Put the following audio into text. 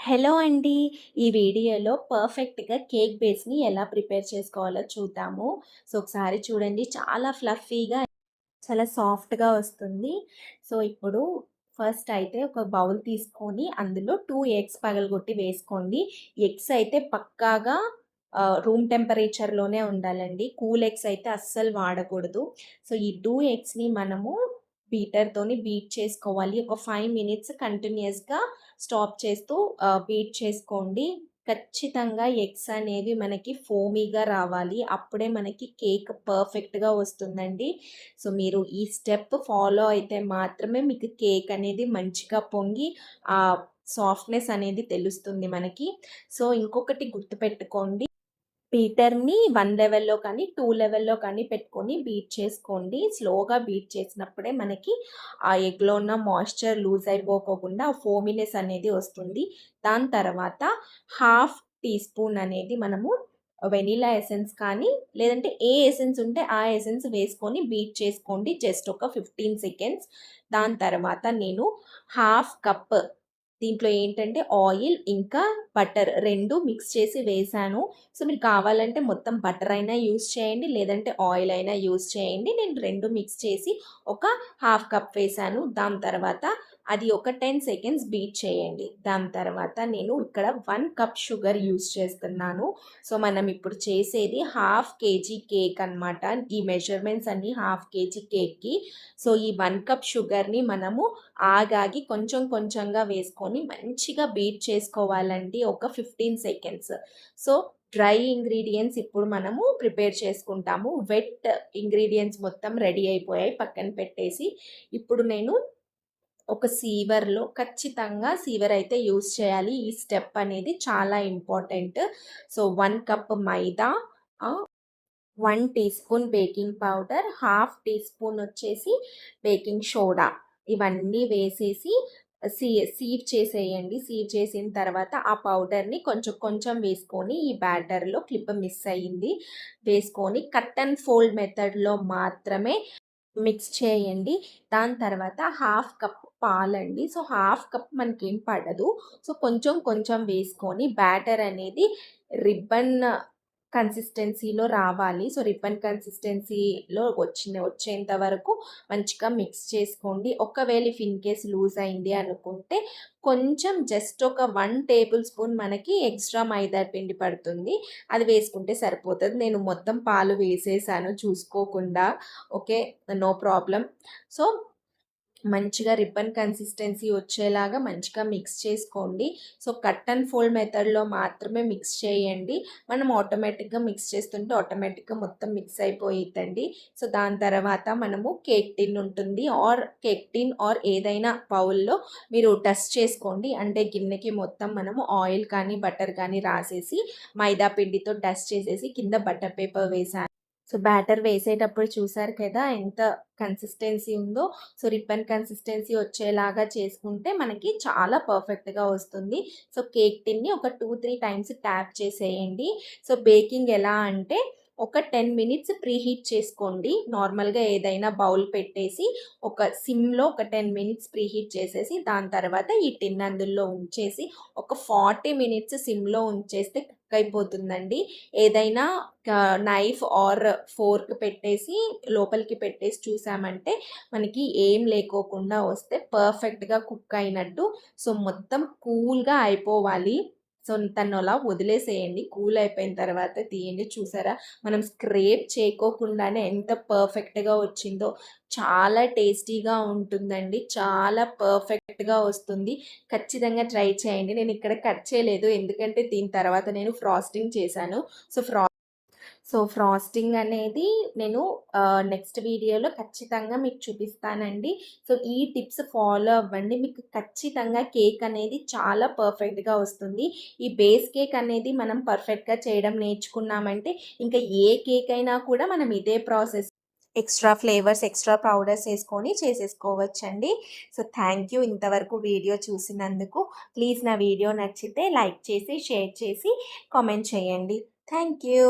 Hello అండి. ఈ వీడియోలో పర్ఫెక్ట్‌గా కేక్ బేస్‌ని ఎలా ప్రిపేర్ చేసుకోవాలో చూద్దాము. సో, ఒకసారి చూడండి చాలా ఫ్లఫీగా, చాలా సాఫ్ట్‌గా వస్తుంది. సో, ఇప్పుడు ఫస్ట్ అయితే ఒక బౌల్ తీసుకొని అందులో 2 ఎగ్స్ పగలగొట్టి వేసుకోండి. ఎగ్స్ అయితే పక్కాగా రూమ్ టెంపరేచర్‌లోనే ఉండాలండి. కూల్ ఎగ్స్ అయితే అస్సలు వాడకూడదు. సో, ఈ 2 ఎగ్స్‌ని మనము బీటర్‌తోని బీట్ చేసుకోవాలి. ఒక 5 మినిట్స్ కంటిన్యూయస్‌గా స్టాప్ చేస్తూ బీట్ చేసుకోండి. ఖచ్చితంగా ఎగ్స్ అనేవి మనకి ఫోమీగా రావాలి. అప్పుడే మనకి కేక్ పర్ఫెక్ట్‌గా వస్తుందండి. సో, మీరు ఈ స్టెప్ ఫాలో అయితే మాత్రమే మీకు కేక్ అనేది మంచిగా పొంగి సాఫ్ట్‌నెస్ అనేది తెలుస్తుంది మనకి. సో, ఇంకొకటి గుర్తుపెట్టుకోండి. బీటర్‌ని 1 లెవెల్‌లో కానీ, 2 లెవెల్‌లో కానీ పెట్టుకొని బీట్ చేసుకోండి. స్లోగా బీట్ చేసినప్పుడే మనకి ఆ ఎగ్‌లో ఉన్న మాయిశ్చర్ లూజ్ అయిపోకోకుండా ఆ ఫోమీనెస్ అనేది వస్తుంది. దాని తర్వాత హాఫ్ టీ స్పూన్ అనేది మనము వెనిలా ఎసెన్స్ కానీ, లేదంటే ఏ ఎసెన్స్ ఉంటే ఆ ఎసెన్స్ వేసుకొని బీట్ చేసుకోండి. జస్ట్ ఒక 15 సెకండ్స్. దాని తర్వాత నేను హాఫ్ కప్ దీంట్లో ఏంటంటే ఆయిల్ ఇంకా బటర్ 2 మిక్స్ చేసి వేశాను. సో, మీరు కావాలంటే మొత్తం బటర్ అయినా యూజ్ చేయండి. లేదంటే ఆయిల్ అయినా యూజ్ చేయండి. నేను 2 మిక్స్ చేసి ఒక హాఫ్ కప్ వేశాను. దాని తర్వాత అది ఒక 10 సెకండ్స్ బీట్ చేయండి. దాని తర్వాత నేను ఇక్కడ 1 కప్ షుగర్ యూజ్ చేస్తున్నాను. సో, మనం ఇప్పుడు చేసేది హాఫ్ కేజీ కేక్ అనమాట. ఈ మెజర్‌మెంట్స్ అన్నీ హాఫ్ కేజీ కేక్‌కి. సో, ఈ 1 కప్ షుగర్‌ని మనము ఆగాగి కొంచెం కొంచెంగా వేసుకొని మంచిగా బీట్ చేసుకోవాలండి ఒక 15 సెకండ్స్. సో, డ్రై ఇంగ్రీడియెంట్స్ ఇప్పుడు మనము ప్రిపేర్ చేసుకుంటాము. వెట్ ఇంగ్రీడియెంట్స్ మొత్తం రెడీ అయిపోయాయి పక్కన పెట్టేసి. ఇప్పుడు నేను ఒక సీవర్‌లో ఖచ్చితంగా సీవర్ అయితే యూజ్ చేయాలి. ఈ స్టెప్ అనేది చాలా important. So, 1 cup maida, ah, 1 teaspoon baking powder, half teaspoon వచ్చేసి బేకింగ్ సోడా ఇవన్నీ వేసేసి సీవ్ చేసేయండి. సీవ్ చేసిన తర్వాత ఆ పౌడర్‌ని కొంచెం కొంచెం వేసుకొని ఈ బ్యాటర్‌లో క్లిప్ మిస్ అయ్యింది. వేసుకొని కట్ అండ్ ఫోల్డ్ మెథడ్‌లో మాత్రమే మిక్స్ చేయండి. దాని తర్వాత హాఫ్ కప్ పాలండి. సో, హాఫ్ కప్ మనకేం పడదు. సో, కొంచెం కొంచెం వేసుకొని బ్యాటర్ అనేది రిబ్బన్ కన్సిస్టెన్సీలో రావాలి. సో, రిబ్బన్ కన్సిస్టెన్సీలో వచ్చేంత వరకు మంచిగా మిక్స్ చేసుకోండి. ఒకవేళ ఇఫ్ ఇన్ కేస్ లూజ్ అయింది అనుకుంటే కొంచెం జస్ట్ ఒక 1 టేబుల్ స్పూన్ మనకి ఎక్స్ట్రా మైదా పిండి పడుతుంది. అది వేసుకుంటే సరిపోతది. నేను మొత్తం పాలు వేసేసాను చూసుకోకుండా. ఓకే. No problem. సో, మంచిగా రిబ్బన్ కన్సిస్టెన్సీ వచ్చేలాగా మంచిగా మిక్స్ చేసుకోండి. సో, కట్ అండ్ ఫోల్డ్ మెథడ్‌లో మాత్రమే మిక్స్ చేయండి. మనం ఆటోమేటిక్‌గా మిక్స్ చేస్తుంటే ఆటోమేటిక్‌గా మొత్తం మిక్స్ అయిపోయిద్దండి. సో, దాని తర్వాత మనము కేక్ టిన్ ఉంటుంది. కేక్ టిన్ ఏదైనా బౌల్‌లో మీరు డస్ట్ చేసుకోండి. అంటే గిన్నెకి మొత్తం మనము ఆయిల్ కానీ, బటర్ కానీ రాసేసి మైదా పిండితో డస్ట్ చేసేసి కింద బటర్ పేపర్ వేసాను. సో, బ్యాటర్ వేసేటప్పుడు చూసారు కదా ఎంత కన్సిస్టెన్సీ ఉందో. సో, రిబ్బన్ కన్సిస్టెన్సీ వచ్చేలాగా చేసుకుంటే మనకి చాలా పర్ఫెక్ట్‌గా వస్తుంది. సో, కేక్ టిన్‌ని ఒక 2, 3 టైమ్స్ ట్యాప్ చేసేయండి. సో, బేకింగ్ ఎలా అంటే ఒక 10 మినిట్స్ ప్రీహీట్ చేసుకోండి. నార్మల్‌గా ఏదైనా బౌల్ పెట్టేసి సిమ్‌లో ఒక 10 మినిట్స్ ప్రీహీట్ చేసేసి దాని తర్వాత ఈ టిన్ అందులో ఉంచేసి ఒక 40 మినిట్స్ సిమ్‌లో ఉంచేస్తే కుక్ అయిపోతుందండి. ఏదైనా నైఫ్ ఆర్ ఫోర్క్ పెట్టేసి లోపలికి పెట్టేసి చూసామంటే మనకి ఏం లేకోకుండా వస్తే పర్ఫెక్ట్‌గా కుక్ అయినట్టు. సో, మొత్తం కూల్‌గా అయిపోవాలి. సో, అలా వదిలేసేయండి. కూల్ అయిపోయిన తర్వాత తీయండి. చూసారా మనం స్క్రేప్ చేయకోకుండానే ఎంత పర్ఫెక్ట్‌గా వచ్చిందో. చాలా టేస్టీగా ఉంటుందండి. చాలా పర్ఫెక్ట్‌గా వస్తుంది. ఖచ్చితంగా ట్రై చేయండి. నేను ఇక్కడ కట్ చేయలేదు. ఎందుకంటే దీని తర్వాత నేను ఫ్రాస్టింగ్ చేశాను. సో, ఫ్రాస్టింగ్ అనేది నేను నెక్స్ట్ వీడియోలో ఖచ్చితంగా మీకు చూపిస్తానండి. సో, ఈ టిప్స్ ఫాలో అవ్వండి. మీకు ఖచ్చితంగా కేక్ అనేది చాలా పర్ఫెక్ట్‌గా వస్తుంది. ఈ బేస్ కేక్ అనేది మనం పర్ఫెక్ట్‌గా చేయడం నేర్చుకున్నామంటే ఇంకా ఏ కేక్ అయినా కూడా మనం ఇదే process extra flavours, extra powders ఏసుకొని చేసేసుకోవచ్చండి. సో, థ్యాంక్ యూ ఇంతవరకు వీడియో చూసినందుకు. ప్లీజ్ నా వీడియో నచ్చితే లైక్ చేసి, షేర్ చేసి, కామెంట్ చేయండి. Thank you.